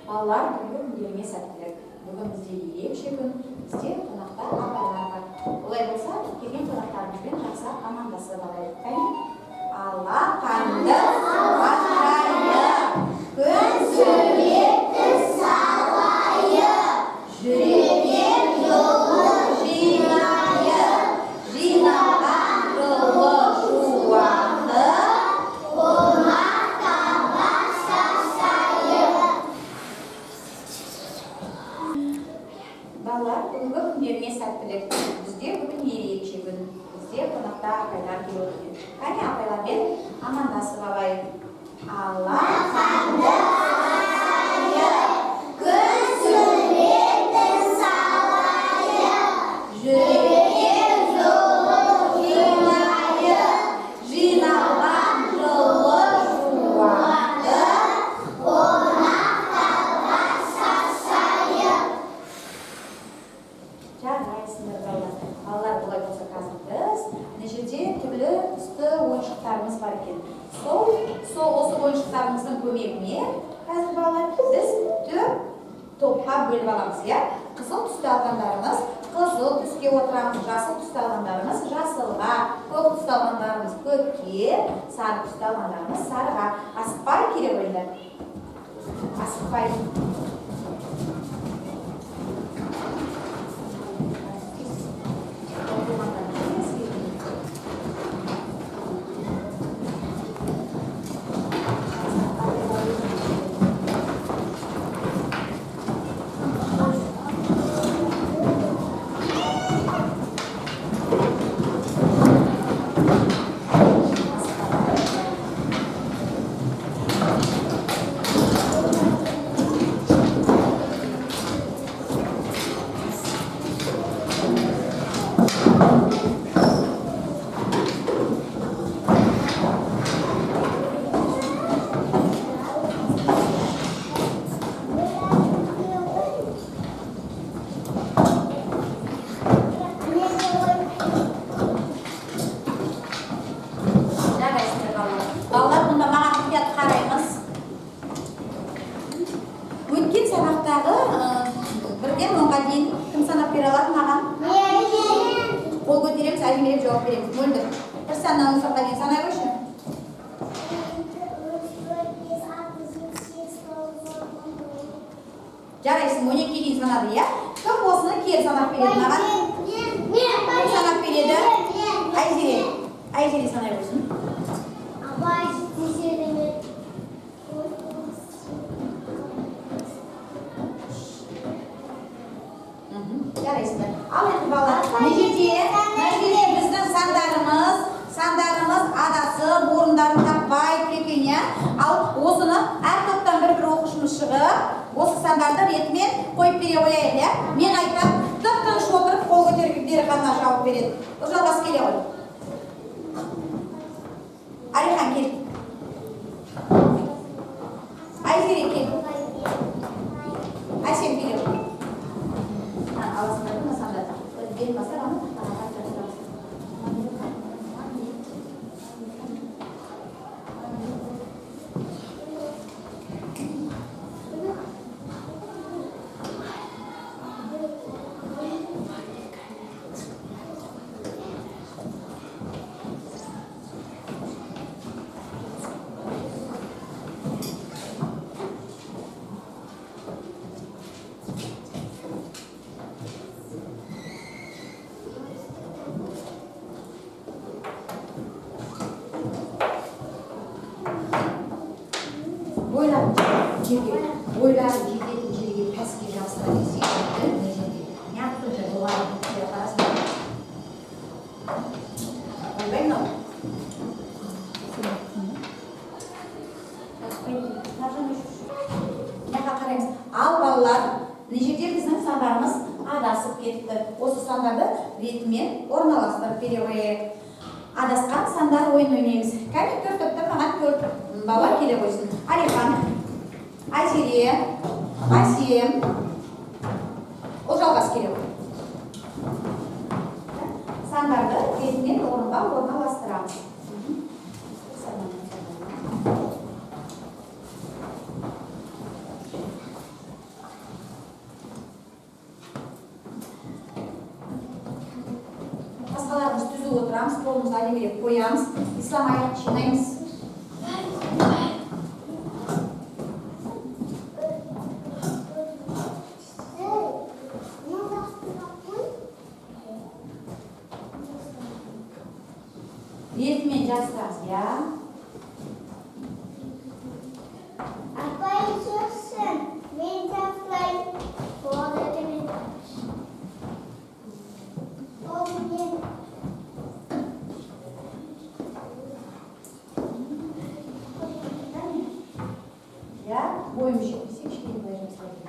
Балалар, бүгін күндеріңе сәттілік. Бүгін бізде ерекше күн, бізде қонақта апайлар бар. Олай болса, келген қонақтарымызбен жақсы амандасып алайық. Кәне? Алла қанды атайық, күн сөйлетті салайық, жүректен жылы жинайық, жиналған жылы жуанды, қонақтарға шашайық. Балалар, бүгінгі күндеріңе сәттілік. Бізде бүгін ерекше күн. Бізде қонақта апайлар келіп отыр. Кәне апайлармен амандасып алайық. Алла қанды атайық, күн сөйлетті салайық, жүректен жылы жинайық, жиналған жылы жуанды, қонақтарға шашайық. Жарайсыңдар балалар. Балалар, бұлай болса қазір біз мына жерде түрлі түсті ойыншықтарымыз бар екен. Осы ойыншықтарымыздың көмегімен қазір балалар біз төрт топқа бөліп аламыз, иә? Қызыл түсті алғандарымыз қызыл түске отырамыз, жасыл түсті алғандарымыз жасылға, көк түсті алғандарымыз көкке, сары түсті алғандарымыз сарыға. Асықпай келе қойыңдар. Асықпай. Балалар, мұнда маған мұқият қараймыз. Өткен сабақтағы бірден 10-ға дейін кім санап бере алады маған? Қол көтереміз, әңгімелеп жауап береміз. Мөлдір. Бір саннан 10-ға дейін санай қойшы. Жарайсың, 12-ге дейін санады, иә? Кім осыны кері санап береді маған? Кім санап береді? Айзере санай қойсын. Жарайсыңдар. Ал енді балалар, мына жерде біздің сандарымыз адасып, орындарын таппай тұр екен, иә? Ал осыны әр топтан бір оқушымыз шығып, осы сандарды ретімен қойып бере қояйық, иә? Мен айтам, тып-тыныш отырып, қол көтергендері ғана жауап береді. Жалғас келе ғой. Алихан кел. Айзере кел. Айсен келе ғой. Аласындардың асандады. Бен басар, аны тақтаға тақтаға. Ойларын жететін жерге пәске жасыра десек, мына жерде неғып тұрды, олардың көре қарасында. Ойбай мынау. Неға қараймыз. Ал балалар, мына жерде біздің сандарымыз адасып кетті. Осы сандарды ретімен орналастырып бере қояйық. Адасқан сандар ойын ойнаймыз. Кәне төрт топта маған төрт бала келе қойсын. Алихан, Айзере, Асем, ол жалғас келе қой. Сандарды ретімен орынға орналастырамыз. барамыз, қолымызды әдемілеп қоямыз, ислам аяқ жинаймыз. Ретімен жастырамыз, я. Апай жүрсін, мен таппайын. Болады мен. Ол мен. Я, бойым жетпесе, кішкене былай жасайтын.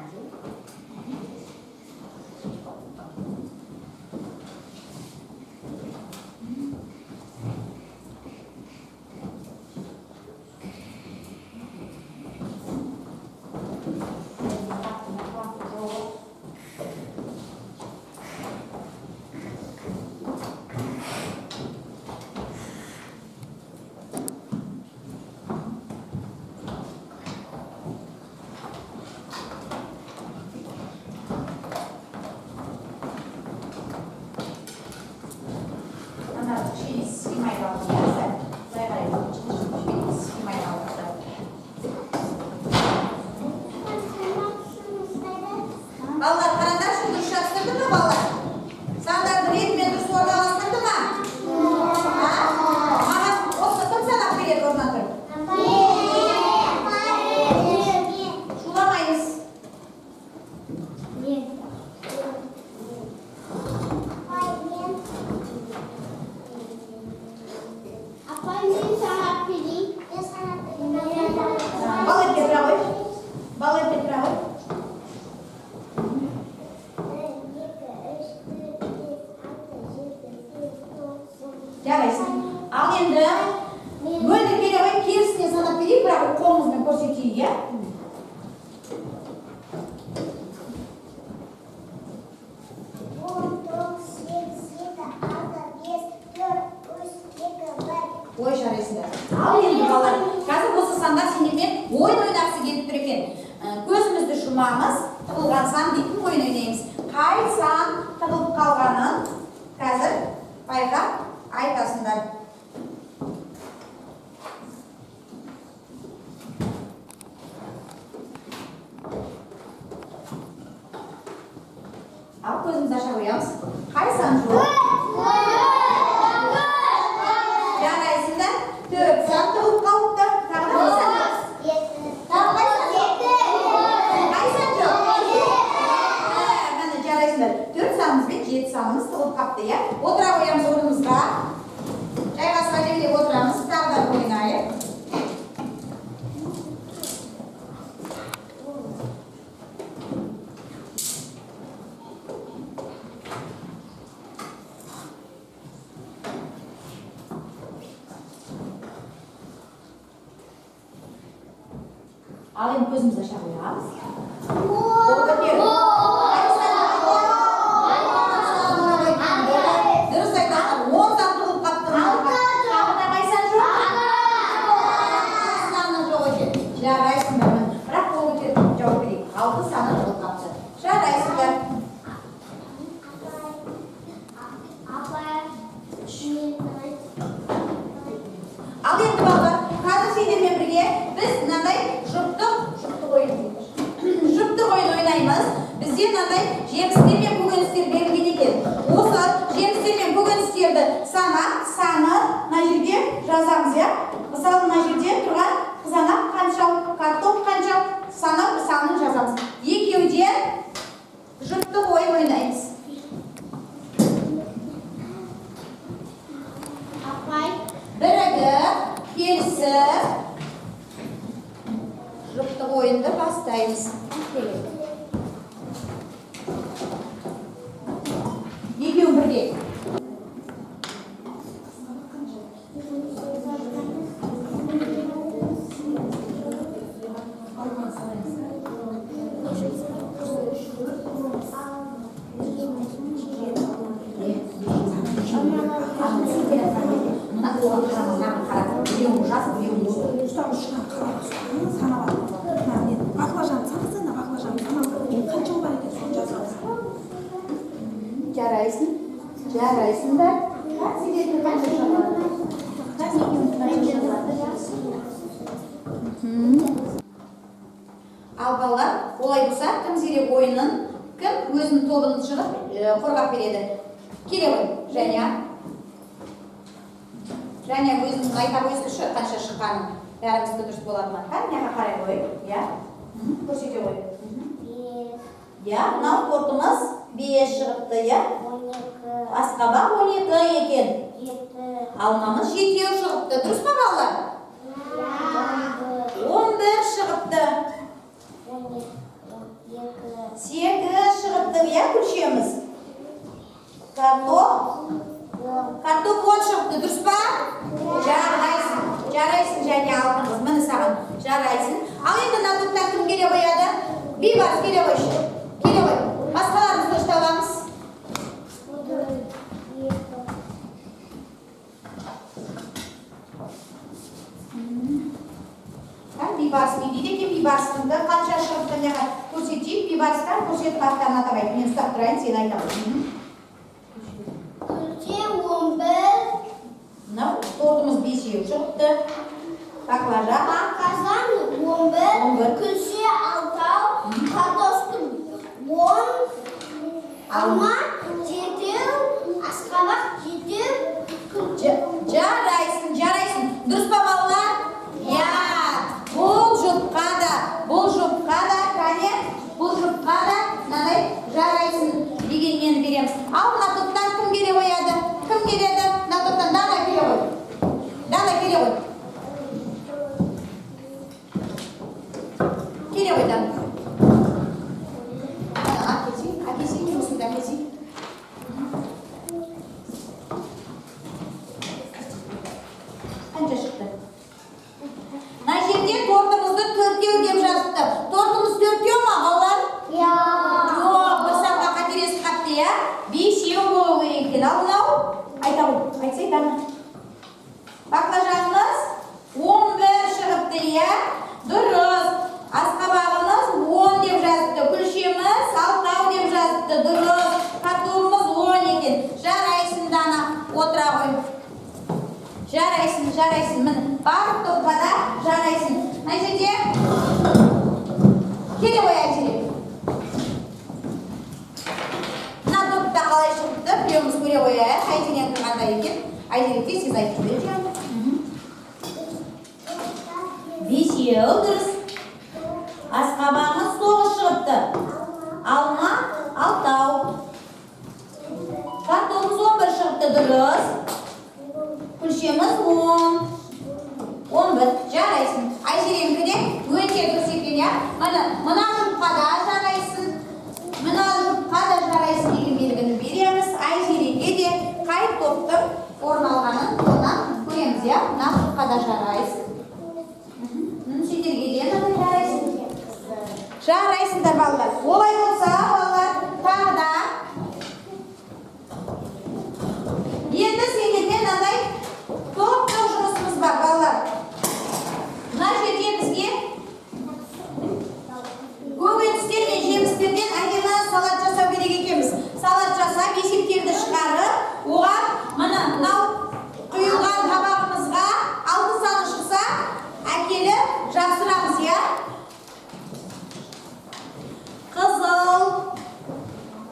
Балалар, қараңдаршы, дұрыс жастырды ма балалар? Сандарды ретімен дұрыс орналастырды ма? Маған осы кім санап береді орнынан тұрып? Шуламаймыз. Апай мен санап берейін. Бала кетіре ғой. Бала кетіре ғой. Жарайсың. Ал енді мөлдір келе ғой, керісіне санап берейік, бірақ қолымызбен көрсетейік, иә? Ой, жарайсыңдар. Ал енді балалар, қазір осы сандар сендермен ойын ойнағысы келіп тұр екен. Көзімізді жұмамыз, тығылған сан дейтін ойын ойнаймыз. Қай сан тығылып қалғанын қазір байқап айтасыңдар. Ал көзімізді аша қоямыз. Қай сан жоқ? Жарайсыңдар. 4 сан тығылып қалыпты. Тағы қай сан жоқ? Қай сан жоқ? Міне жарайсыңдар. 4 санымыз бен 7 санымыз тығылып қапты, иә? Отыра қоямыз орнымызға. Жайғасып әдемілеп отырамыз. Тағы да ойнайық. Ал енді көзімізді аша қоямыз. Дұрыс айтасың, 10 сан тығылып қапты. Тағы да қай сан жоқ? Санның жоқ екен. Жарайсыңдар. Бірақ қол көтеріп жауап берейік. 6 саны тығылып қапты. Жарайсыңдар. Ал енді балалар, қазір сендермен бірге біз мынандай жұптық ойын ойнаймыз. Бізде мынандай жемістер мен көкөністер берілген екен. Осы жемістер мен көкөністерді санап, саны мына жерге жазамыз, иә? Мысалы, мына жерде тұрған қызанақ қаншалық, картоп қаншалық, санап санын жазамыз. Екеуден жұптық ойын ойнаймыз. Бірігіп, келісіп, жұптық ойынды бастаймыз. Екеу бірге. Жарайсыңдар. Ал балалар, олай болса, кім зерек ойынын, кім өзінің тобын шығып қорғап береді. Келе ғой, Жәния. Жәния өзінің айта қойсыншы, қанша шыққанын. Бәрімізді дұрыс болады ма? Мына қарай қой, иә? Көрсете қой. Иә, мынау тортымыз 5 шығыпты, иә? Асқабақ 12 екен. Алмамыз 7 шығыпты. Дұрыс па балалар? 11 шығыпты. 8 шығыпты, иә, күлшеміз? Картоп 10 шығыпты, дұрыс па? Жарайсың және алтын қыз, міне саған жарайсың. Ал енді мына топтан кім келе қояды? Бейбарыс келе қойшы. Келе қой. Басқаларымызды дұрыстап аламыз. Бейбарыс не дейді екен? Бейбарысыңды қанша шығыпты неға көрсетейік? Бейбарыстан көрсетіп аттарын атабайды. Мен ұстап тұрайын, сен айтамын. Күлше 11. Мынау тортымыз 5 шығыпты. Баклажан. Баклажан 11. Күлше 6. Картоштың 10. Алма 7. Асқабақ 7. Жарайсың. Дұрыс па балалар? Иә. Бұл жұпқа да, кәне, бұл жұпқа да, мынадай жарайсың дегеннен береміз. Ал мына топтан кім келе қояды? Кім келеді? Мына топтан Дана келе қой. Келе қой, Дана. Әкесей, жұмысыңды әкесей. Қанша шықты? Мына жерде тортымызды 4-еу деп жазыпты. Тортымыз 4-еу ма, балалар? Жоқ, бір санға қателесіп қапты, иә? 5-еу болу керек екен. Ал мынау? Айтсай, Дана. Баклажанымыз 11 шығыпты, иә? Дұрыс. Асқабағымыз 10 деп жазыпты. Күлшеміз 6 деп жазыпты. Дұрыс. Картофымыз 10 екен. Жарайсың, Дана. Отыра қой. Жарайсың. Міне, барлық топқа да жарайсың. Мына жерде келе қой, Айзерек. Мына топта қалай шығыпты? Біреуіміз көре қояйық. Айзерек тұрғанда екен. Айзеректе сіз айтып береді. 5-еу дұрыс. Асқабағымыз 9 шығыпты. Алма 6. Картофымыз 11 шығыпты, дұрыс. Күлшеміз 11. Жарайсың. Айзереңді де өте дұрыс екен, иә? Мына жұпқа да жарайсың. Мына жұпқа да жарайсың деген белгіні береміз. Айзереңге де қай топтың орын алғанын онан көреміз, иә? Мына жұпқа да жарайсың. Сендерге де жарайсың. Жарайсыңдар, балалар. Олай болса, балалар, тағы да енді сендермен мынандай топтық жұмысымыз бар, балалар. Мына жерде бізге көкөністер мен жемістерден әдемі салат жасау керек екенбіз. Салат жасап, есептерді шығарып, оған мынау құйылған табағымызға 6 саны шықса, әкеліп жапсырамыз, иә?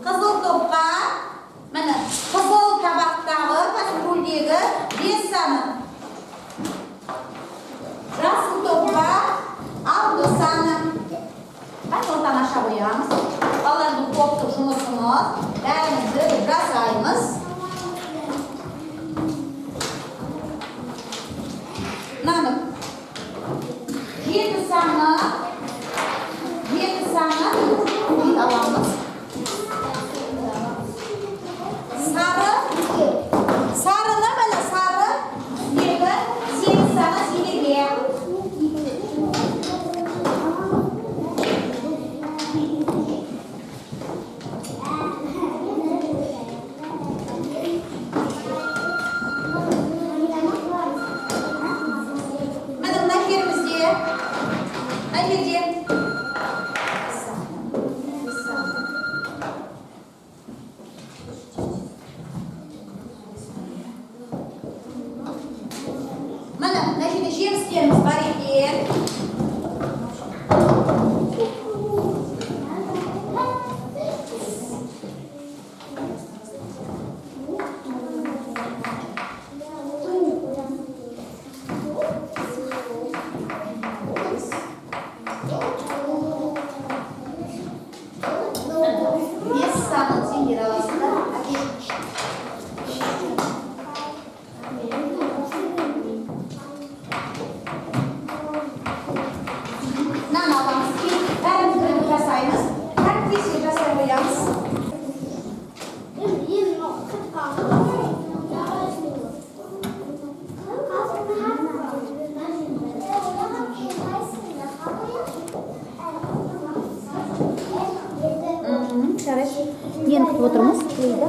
Қызыл топқа, міне, қызыл табақтағы, кастрюльдегі 5 саны. Жасыл топқа 6 саны. Ортан аша қоямыз. Балалардың топтық жұмысымыз. Бәрімізді жасаймыз. Мынаны 7 саны аламыз. Сарыны міне сары сіздегі 8 саны сендерге. Нені күтіп отырмыз? Дейді.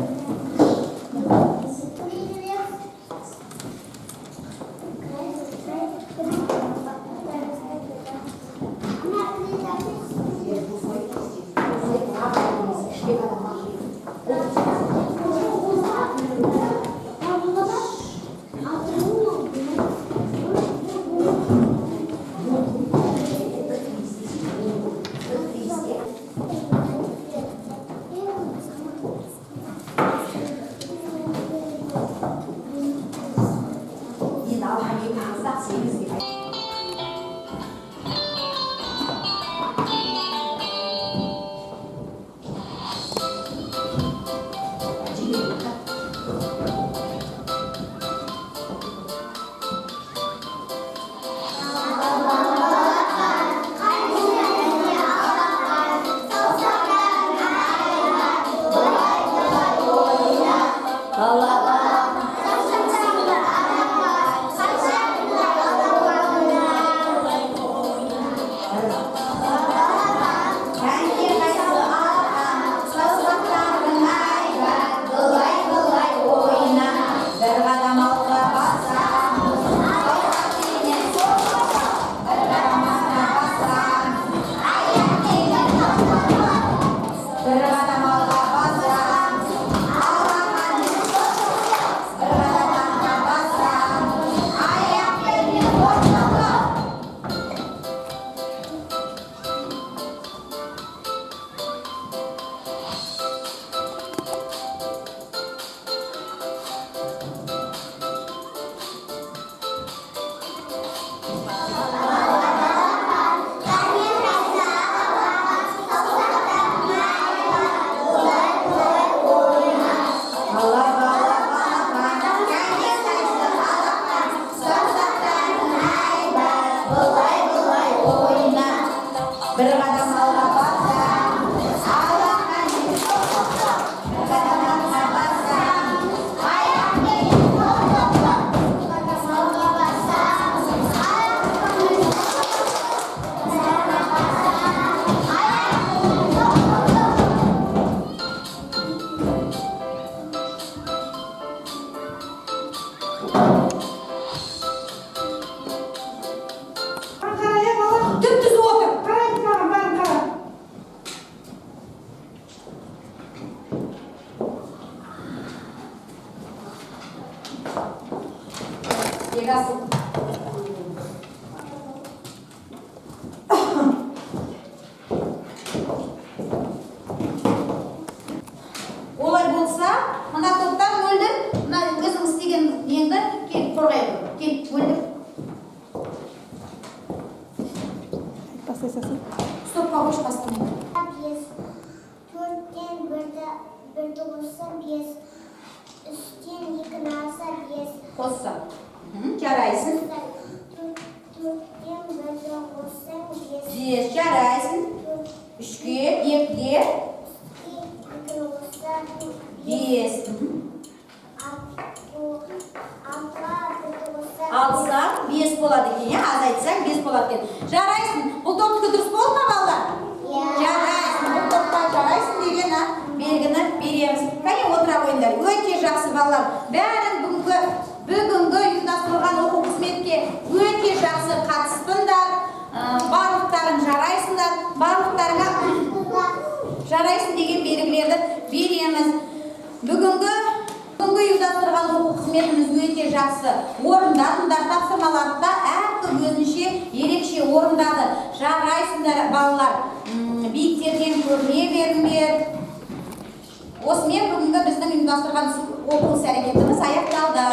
Олай болса, мына топтан өлдір, мына өзің істеген неңді келіп қорғайды. Келіп өлдір. Стопқа қойшы бастың. 4-тен 1-ді қосса 5, 3-тен 2-ні алса 5. Қосса. Жарайсың. 4-тен 1-ді қосса 5. 5 жарайсың. 3-ге, 2-ге. 2-ні қосса 5. 6-ға 1-ді қосса Алсаң 5 болады екен, азайтсаң 5 болады екен. Жарайсың. Бұл топтікі дұрыс болды ма, балдар? Жарайсың. Бұл топқа жарайсың деген белгіні береміз. Кәне отыра қойыңдар. Өте жақсы балалар. Бәрін бүгінгі ұйымдастырылған оқу қызметке өте жақсы қатыстыңдар. Барлықтарын жарайсыңдар. Барлықтарыңа жарайсың деген белгілерді береміз. Бүгінгі ұйымдастырған оқу қызметіміз өте жақсы орындадыңдар. Тапсырмаларды да әркім өзінше ерекше орындады. Жарайсыңдар балалар. Биіктерден көріне беріңдер. Осымен бүгінгі біздің ұйымдастырған оқу іс-әрекетіміз аяқталды.